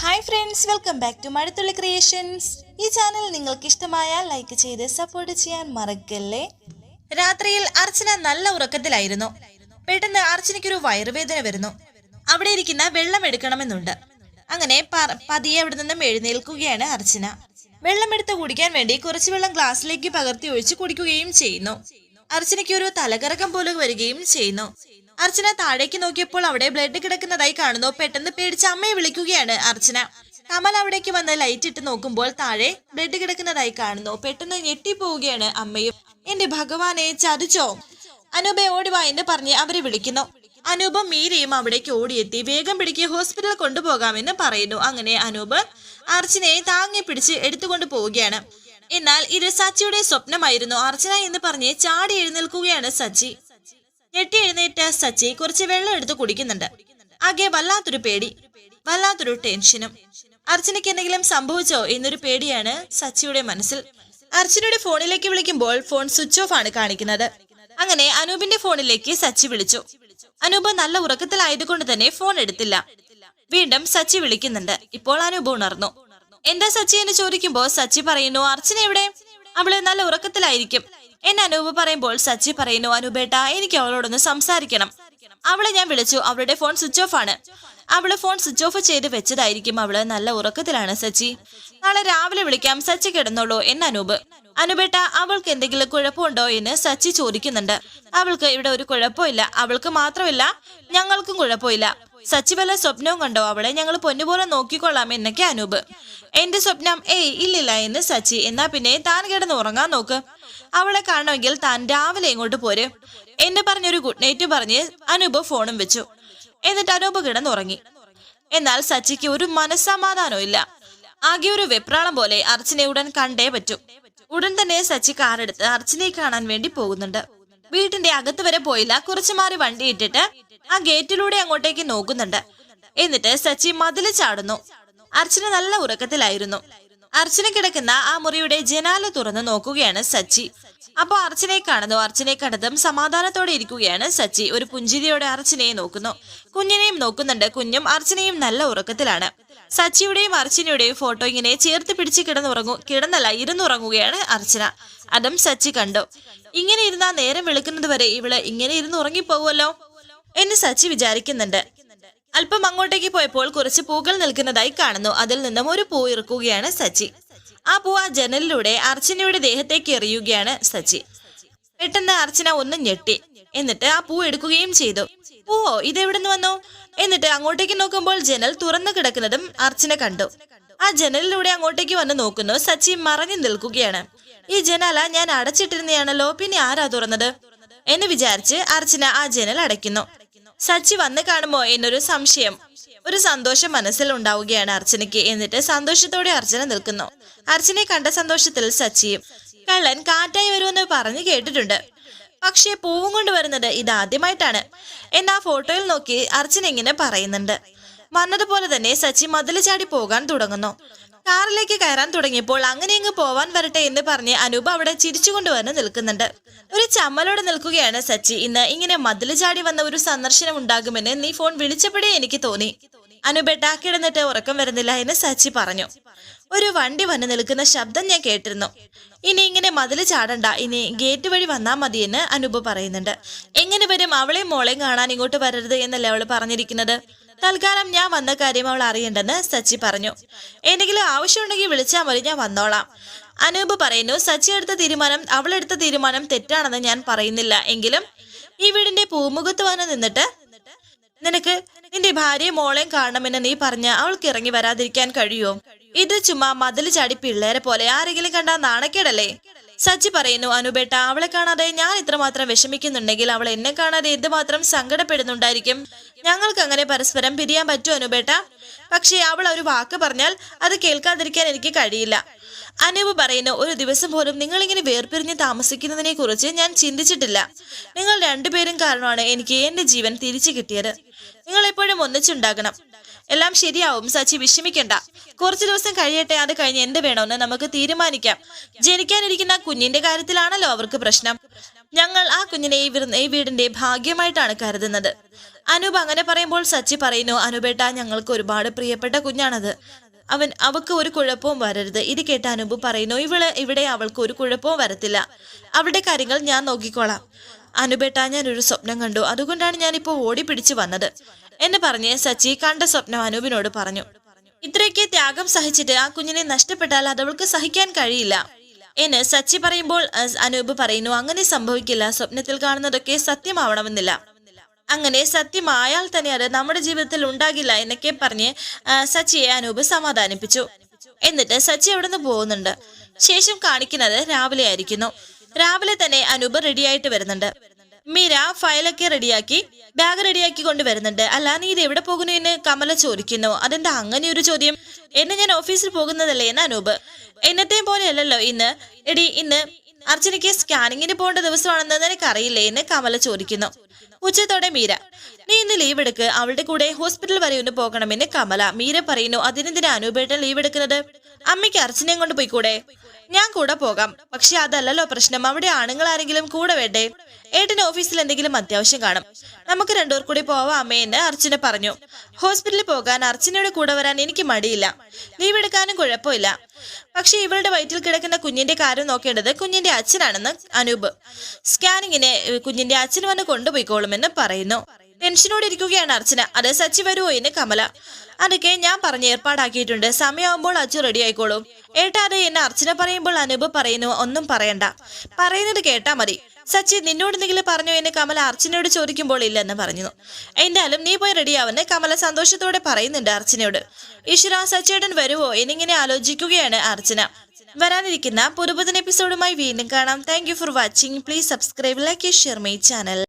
Hi friends, welcome back to Mazhathulli creations. ഈ channel നിങ്ങൾക്ക് ഇഷ്ടമായാൽ ലൈക്ക് ചെയ്ത് സപ്പോർട്ട് ചെയ്യാൻ മറക്കല്ലേ. രാത്രിയിൽ അർച്ചന നല്ല ഉറക്കത്തിലായിരുന്നു. പെട്ടെന്ന് അർച്ചനയ്ക്കൊരു വയറുവേദന വരുന്നു. അവിടെ ഇരിക്കുന്ന വെള്ളം എടുക്കണമെന്നുണ്ട്. അങ്ങനെ പതിയെ അവിടെ നിന്നും എഴുന്നേൽക്കുകയാണ് അർച്ചന. വെള്ളമെടുത്ത് കുടിക്കാൻ വേണ്ടി കുറച്ച് വെള്ളം ഗ്ലാസ്സിലേക്ക് പകർത്തി ഒഴിച്ച് കുടിക്കുകയും ചെയ്യുന്നു. അർച്ചനയ്ക്ക് ഒരു തലകറക്കം പോലെ വരികയും ചെയ്യുന്നു. അർച്ചന താഴേക്ക് നോക്കിയപ്പോൾ അവിടെ ബ്ലഡ് കിടക്കുന്നതായി കാണുന്നു. പെട്ടെന്ന് പേടിച്ച് അമ്മയെ വിളിക്കുകയാണ് അർച്ചന. കമൽ അവിടേക്ക് വന്ന് ലൈറ്റ് ഇട്ട് നോക്കുമ്പോൾ താഴെ ബ്ലഡ് കിടക്കുന്നതായി കാണുന്നു. പെട്ടെന്ന് ഞെട്ടിപ്പോവുകയാണ് അമ്മയും. എന്റെ ഭഗവാനെ, ചതിച്ചോ? അനൂപെ ഓടിവാ എന്ന് പറഞ്ഞ് അവരെ വിളിക്കുന്നു. അനൂപും മീരയും അവിടേക്ക് ഓടിയെത്തി വേഗം പിടിക്ക് ഹോസ്പിറ്റലിൽ കൊണ്ടുപോകാമെന്ന് പറയുന്നു. അങ്ങനെ അനൂപ് അർച്ചനയെ താങ്ങി പിടിച്ച് എടുത്തുകൊണ്ട് പോവുകയാണ്. എന്നാൽ ഇത് സച്ചിയുടെ സ്വപ്നമായിരുന്നു. അർച്ചന എന്ന് പറഞ്ഞ് ചാടി എഴുന്നേൽക്കുകയാണ് സച്ചി. ഞെട്ടി എഴുന്നേറ്റ സച്ചി കുറച്ച് വെള്ളം എടുത്ത് കുടിക്കുന്നുണ്ട്. ആകെ വല്ലാത്തൊരു പേടി, വല്ലാത്തൊരു ടെൻഷനും. അർച്ചനയ്ക്ക് എന്തെങ്കിലും സംഭവിച്ചോ എന്നൊരു പേടിയാണ് സച്ചിയുടെ മനസ്സിൽ. അർച്ചനയുടെ ഫോണിലേക്ക് വിളിക്കുമ്പോൾ ഫോൺ സ്വിച്ച് ഓഫ് ആണ് കാണിക്കുന്നത്. അങ്ങനെ അനൂപിന്റെ ഫോണിലേക്ക് സച്ചി വിളിച്ചു. അനൂപ് നല്ല ഉറക്കത്തിലായതുകൊണ്ട് തന്നെ ഫോൺ എടുത്തില്ല. വീണ്ടും സച്ചി വിളിക്കുന്നുണ്ട്. ഇപ്പോൾ അനൂപ് ഉണർന്നു. എന്താ സച്ചി എന്ന് ചോദിക്കുമ്പോൾ സച്ചി പറയുന്നു, അർച്ചന എവിടെ? അവള് നല്ല ഉറക്കത്തിലായിരിക്കും എന്ന് അനൂപ് പറയുമ്പോൾ സച്ചി പറയുന്നു, അനൂപേട്ടാ, എനിക്ക് അവളോടൊന്ന് സംസാരിക്കണം. അവളെ ഞാൻ വിളിച്ചു, അവളുടെ ഫോൺ സ്വിച്ച് ഓഫ് ആണ്. അവള് ഫോൺ സ്വിച്ച് ഓഫ് ചെയ്ത് വെച്ചതായിരിക്കും. അവള് നല്ല ഉറക്കത്തിലാണ് സച്ചി. നാളെ രാവിലെ വിളിക്കാം, സച്ചി കിടന്നോളൂ എന്ന് അനൂപ്. അനൂപേട്ടാ, അവൾക്ക് എന്തെങ്കിലും കുഴപ്പമുണ്ടോ എന്ന് സച്ചി ചോദിക്കുന്നുണ്ട്. അവൾക്ക് ഇവിടെ ഒരു കുഴപ്പമില്ല. അവൾക്ക് മാത്രമല്ല, ഞങ്ങൾക്കും കുഴപ്പമില്ല. സച്ചി വല്ല സ്വപ്നവും കണ്ടോ? അവളെ ഞങ്ങൾ പൊന്നുപോലെ നോക്കിക്കൊള്ളാം എന്നൊക്കെ അനൂപ്. എന്റെ സ്വപ്നം? ഇല്ലില്ല എന്ന് സച്ചി. എന്നാ പിന്നെ താൻ കിടന്ന് ഉറങ്ങാൻ നോക്ക്. അവളെ കാണണമെങ്കിൽ താൻ രാവിലെ ഇങ്ങോട്ട് പോര് എന്ന് പറഞ്ഞൊരു ഗുഡ് നൈറ്റ് പറഞ്ഞ് അനൂപ് ഫോണും വെച്ചു. എന്നിട്ട് അനൂപ് കിടന്നുറങ്ങി. എന്നാൽ സച്ചിക്ക് ഒരു മനസ്സമാധാനവും ഇല്ല. ആകെ ഒരു വെപ്രാളം പോലെ. അർച്ചനയെ ഉടൻ കണ്ടേ പറ്റൂ. ഉടൻ തന്നെ സച്ചി കാറെടുത്ത് അർച്ചനയെ കാണാൻ വേണ്ടി പോകുന്നുണ്ട്. വീട്ടിന്റെ അകത്ത് വരെ പോയില്ല. കുറച്ചു മാറി വണ്ടി ഇട്ടിട്ട് ആ ഗേറ്റിലൂടെ അങ്ങോട്ടേക്ക് നോക്കുന്നുണ്ട്. എന്നിട്ട് സച്ചി മതില് ചാടുന്നു. അർച്ചന നല്ല ഉറക്കത്തിലായിരുന്നു. അർച്ചന കിടക്കുന്ന ആ മുറിയുടെ ജനാല തുറന്ന് നോക്കുകയാണ് സച്ചി. അപ്പൊ അർച്ചനയെ കാണുന്നു. അർച്ചനയെ കണ്ടതും സമാധാനത്തോടെ ഇരിക്കുകയാണ് സച്ചി. ഒരു പുഞ്ചിരിയോടെ അർച്ചനയെ നോക്കുന്നു. കുഞ്ഞിനെയും നോക്കുന്നുണ്ട്. കുഞ്ഞും അർച്ചനയും നല്ല ഉറക്കത്തിലാണ്. സച്ചിയുടെയും അർച്ചനയുടെയും ഫോട്ടോ ഇങ്ങനെ ചേർത്ത് പിടിച്ച് ഇരുന്നുറങ്ങുകയാണ് അർച്ചന. അതും സച്ചി കണ്ടു. ഇങ്ങനെ ഇരുന്നാ നേരം വെളുക്കുന്നത് വരെ ഇവള് ഇങ്ങനെ ഇരുന്ന് ഉറങ്ങിപ്പോവുമല്ലോ എന്ന് സച്ചി വിചാരിക്കുന്നുണ്ട്. അല്പം അങ്ങോട്ടേക്ക് പോയപ്പോൾ കുറച്ച് പൂക്കൾ നിൽക്കുന്നതായി കാണുന്നു. അതിൽ നിന്നും ഒരു പൂ ഇറക്കുകയാണ് സച്ചി. ആ പൂ ആ ജനലിലൂടെ അർച്ചനയുടെ ദേഹത്തേക്ക് എറിയുകയാണ് സച്ചി. പെട്ടെന്ന് അർച്ചന ഒന്ന് ഞെട്ടി. എന്നിട്ട് ആ പൂ എടുക്കുകയും ചെയ്തു. പൂവോ? ഇതെവിടുന്ന് വന്നു? എന്നിട്ട് അങ്ങോട്ടേക്ക് നോക്കുമ്പോൾ ജനൽ തുറന്നു കിടക്കുന്നതും അർച്ചന കണ്ടു. ആ ജനലിലൂടെ അങ്ങോട്ടേക്ക് വന്ന് നോക്കുന്നു. സച്ചി മറഞ്ഞു നിൽക്കുകയാണ്. ഈ ജനാല ഞാൻ അടച്ചിട്ടിരുന്നയാണല്ലോ, പിന്നെ ആരാ തുറന്നത് എന്ന് വിചാരിച്ച് അർച്ചന ആ ജനൽ അടയ്ക്കുന്നു. സച്ചി വന്ന് കാണുമോ എന്നൊരു സംശയം, ഒരു സന്തോഷം മനസ്സിൽ ഉണ്ടാവുകയാണ് അർച്ചനയ്ക്ക്. എന്നിട്ട് സന്തോഷത്തോടെ അർച്ചന നിൽക്കുന്നു. അർച്ചനയെ കണ്ട സന്തോഷത്തിൽ സച്ചിയും. കള്ളൻ കാറ്റായി വരുമെന്ന് പറഞ്ഞു കേട്ടിട്ടുണ്ട്, പക്ഷേ പൂവും കൊണ്ടുവരുന്നത് ഇതാദ്യമായിട്ടാണ് എന്നാ ഫോട്ടോയിൽ നോക്കി അർച്ചന ഇങ്ങനെ പറയുന്നുണ്ട്. വന്നതുപോലെ തന്നെ സച്ചി മതില് ചാടി പോകാൻ തുടങ്ങുന്നു. കാറിലേക്ക് കയറാൻ തുടങ്ങിയപ്പോൾ അങ്ങനെ ഇങ്ങ് പോവാൻ വരട്ടെ എന്ന് പറഞ്ഞ് അനൂപ് അവിടെ ചിരിച്ചുകൊണ്ട് വന്ന് നിൽക്കുന്നുണ്ട്. ഒരു ചമ്മലോടെ നിൽക്കുകയാണ് സച്ചി. ഇന്ന് ഇങ്ങനെ മതില് ചാടി വന്ന ഒരു സന്ദർശനം ഉണ്ടാകുമെന്ന് നീ ഫോൺ വിളിച്ചപ്പോഴേ എനിക്ക് തോന്നി. അനൂപേട്ടാ, കിടന്നിട്ട് ഉറക്കം വരുന്നില്ല എന്ന് സച്ചി പറഞ്ഞു. ഒരു വണ്ടി വന്ന് നിൽക്കുന്ന ശബ്ദം ഞാൻ കേട്ടിരുന്നു. ഇനി ഇങ്ങനെ മതില് ചാടണ്ട, ഇനി ഗേറ്റ് വഴി വന്നാ മതിയെന്ന് അനൂപ് പറയുന്നുണ്ട്. എങ്ങനെ വരും? അവളെയും മോളെയും കാണാൻ ഇങ്ങോട്ട് വരരുത് എന്നല്ലേ അവള് പറഞ്ഞിരിക്കുന്നത്. തൽക്കാലം ഞാൻ വന്ന കാര്യം അവൾ അറിയണ്ടെന്ന് സച്ചി പറഞ്ഞു. എന്തെങ്കിലും ആവശ്യമുണ്ടെങ്കിൽ വിളിച്ചാൽ മതി, ഞാൻ വന്നോളാം അനൂപ് പറയുന്നു. സച്ചി അവളെടുത്ത തീരുമാനം തെറ്റാണെന്ന് ഞാൻ പറയുന്നില്ല. എങ്കിലും ഈ വീടിന്റെ പൂമുഖത്ത് വന്ന് നിന്നിട്ട് നിനക്ക് നിന്റെ ഭാര്യയും മോളെയും കാണണമെന്ന് നീ പറഞ്ഞ അവൾക്ക് ഇറങ്ങി വരാതിരിക്കാൻ കഴിയുമോ? ഇത് ചുമ്മാ മതില് ചാടി പിള്ളേരെ പോലെ ആരെങ്കിലും കണ്ടാ നാണക്കേടല്ലേ? സച്ചി പറയുന്നു. അനൂപേട്ട, അവളെ കാണാതെ ഞാൻ ഇത്രമാത്രം വിഷമിക്കുന്നുണ്ടെങ്കിൽ അവൾ എന്നെ കാണാതെ എന്തുമാത്രം സങ്കടപ്പെടുന്നുണ്ടായിരിക്കും. ഞങ്ങൾക്ക് അങ്ങനെ പരസ്പരം പിരിയാൻ പറ്റുമോ അനൂപേട്ട? പക്ഷേ അവൾ ഒരു വാക്ക് പറഞ്ഞാൽ അത് കേൾക്കാതിരിക്കാൻ എനിക്ക് കഴിയില്ല. അനൂപ് പറയുന്നു. ഒരു ദിവസം പോലും നിങ്ങളിങ്ങനെ വേർപിരിഞ്ഞ് താമസിക്കുന്നതിനെ കുറിച്ച് ഞാൻ ചിന്തിച്ചിട്ടില്ല. നിങ്ങൾ രണ്ടുപേരും കാരണമാണ് എനിക്ക് എന്റെ ജീവൻ തിരിച്ചു കിട്ടിയത്. നിങ്ങൾ എപ്പോഴും ഒന്നിച്ചുണ്ടാകണം. എല്ലാം ശരിയാവും സച്ചി, വിഷമിക്കണ്ട. കുറച്ചു ദിവസം കഴിയട്ടെ, അത് കഴിഞ്ഞ് എന്ത് വേണമെന്ന് നമുക്ക് തീരുമാനിക്കാം. ജനിക്കാനിരിക്കുന്ന കുഞ്ഞിന്റെ കാര്യത്തിലാണല്ലോ അവർക്ക് പ്രശ്നം. ഞങ്ങൾ ആ കുഞ്ഞിനെ ഈ വീടിന്റെ ഭാഗ്യമായിട്ടാണ് കരുതുന്നത്. അനൂപ് അങ്ങനെ പറയുമ്പോൾ സച്ചി പറയുന്നു, അനൂപേട്ട, ഞങ്ങൾക്ക് ഒരുപാട് പ്രിയപ്പെട്ട കുഞ്ഞാണത്. അവൾക്ക് ഒരു കുഴപ്പവും വരരുത്. ഇത് കേട്ട അനൂപ് പറയുന്നു, ഇവിടെ അവൾക്ക് ഒരു കുഴപ്പവും വരത്തില്ല. അവളുടെ കാര്യങ്ങൾ ഞാൻ നോക്കിക്കോളാം. അനൂപേട്ട, ഞാനൊരു സ്വപ്നം കണ്ടു, അതുകൊണ്ടാണ് ഞാനിപ്പോ ഓടി പിടിച്ചു വന്നത് എന്ന് പറഞ്ഞ് സച്ചി കണ്ട സ്വപ്നം അനൂപിനോട് പറഞ്ഞു. ഇത്രയൊക്കെ ത്യാഗം സഹിച്ചിട്ട് ആ കുഞ്ഞിനെ നഷ്ടപ്പെട്ടാൽ അതവൾക്ക് സഹിക്കാൻ കഴിയില്ല എന്ന് സച്ചി പറയുമ്പോൾ അനൂപ് പറയുന്നു, അങ്ങനെ സംഭവിക്കില്ല. സ്വപ്നത്തിൽ കാണുന്നതൊക്കെ സത്യമാവണമെന്നില്ല. അങ്ങനെ സത്യമായാൽ തന്നെ അത് നമ്മുടെ ജീവിതത്തിൽ ഉണ്ടാകില്ല എന്നൊക്കെ പറഞ്ഞ് സച്ചിയെ അനൂപ് സമാധാനിപ്പിച്ചു. എന്നിട്ട് സച്ചി അവിടെ നിന്ന് പോകുന്നുണ്ട്. ശേഷം കാണിക്കുന്നത് രാവിലെ ആയിരിക്കുന്നു. രാവിലെ തന്നെ അനൂപ് റെഡിയായിട്ട് വരുന്നുണ്ട്. മീര ഫയലൊക്കെ റെഡിയാക്കി ബാഗ് റെഡിയാക്കി കൊണ്ടുവരുന്നുണ്ട്. അല്ല, നീ ഇത് എവിടെ പോകുന്നു എന്ന് കമല ചോദിക്കുന്നു. അതെന്താ അങ്ങനെ ഒരു ചോദ്യം? എന്നെ ഞാൻ ഓഫീസിൽ പോകുന്നതല്ലേ എന്ന് അനൂപ്. എന്നത്തെയും പോലെയല്ലല്ലോ ഇന്ന്. ഇന്ന് അർച്ചനയ്ക്ക് സ്കാനിങ്ങിന് പോകേണ്ട ദിവസമാണെന്ന് നിനക്കറിയില്ലേ എന്ന് കമല ചോദിക്കുന്നു. ഉച്ചത്തോടെ മീര, നീ ഇന്ന് ലീവ് എടുക്ക്, അവളുടെ കൂടെ ഹോസ്പിറ്റൽ വരെ ഒന്ന് പോകണമെന്ന് കമല. മീര പറയുന്നു, അതിനെന്തിനാ അനൂപേട്ടൻ ലീവ് എടുക്കുന്നത്? അമ്മയ്ക്ക് അർച്ചനയും കൊണ്ട് പോയിക്കൂടെ? ഞാൻ കൂടെ പോകാം, പക്ഷെ അതല്ലല്ലോ പ്രശ്നം. അവിടെ ആണുങ്ങൾ ആരെങ്കിലും കൂടെ വേണ്ടേ? ഏട്ടന് ഓഫീസിൽ എന്തെങ്കിലും അത്യാവശ്യം കാണും, നമുക്ക് രണ്ടുപേർ കൂടി പോവാം അമ്മയെന്ന് അർച്ചന പറഞ്ഞു. ഹോസ്പിറ്റലിൽ പോകാൻ അർച്ചനയുടെ കൂടെ വരാൻ എനിക്ക് മടിയില്ല, ലീവ് എടുക്കാനും കുഴപ്പമില്ല. പക്ഷെ ഇവളുടെ വയറ്റിൽ കിടക്കുന്ന കുഞ്ഞിന്റെ കാര്യം നോക്കേണ്ടത് കുഞ്ഞിന്റെ അച്ഛനാണെന്ന് അനൂപ്. സ്കാനിങ്ങിന് കുഞ്ഞിന്റെ അച്ഛൻ വന്ന് കൊണ്ടുപോയിക്കോളുമെന്ന് പറയുന്നു. ടെൻഷനോടെ ഇരിക്കുകയാണ് അർച്ചന. അത് സച്ചി വരുമോ എന്ന് കമല. അതൊക്കെ ഞാൻ പറഞ്ഞ് ഏർപ്പാടാക്കിയിട്ടുണ്ട്, സമയമാകുമ്പോൾ അച്ചു റെഡി ആയിക്കോളും. ഏട്ടാതെ എന്ന് അർച്ചന പറയുമ്പോൾ അനൂപ് പറയുന്നു, ഒന്നും പറയണ്ട, പറയുന്നത് കേട്ടാ മതി. സച്ചി നിന്നോട് എന്തെങ്കിലും പറഞ്ഞോ എന്ന് കമല അർച്ചനയോട് ചോദിക്കുമ്പോൾ ഇല്ലെന്ന് പറഞ്ഞു. എന്തായാലും നീ പോയി റെഡിയാവുന്ന കമല സന്തോഷത്തോടെ പറയുന്നുണ്ട് അർച്ചനയോട്. ഈശ്വര, സച്ചേട്ടൻ വരുവോ എന്നിങ്ങനെ ആലോചിക്കുകയാണ് അർച്ചന. വരാനിരിക്കുന്ന പുതുപുത്തൻ എപ്പിസോഡുമായി വീണ്ടും കാണാം. Thank you for watching. Please subscribe, like, share my channel.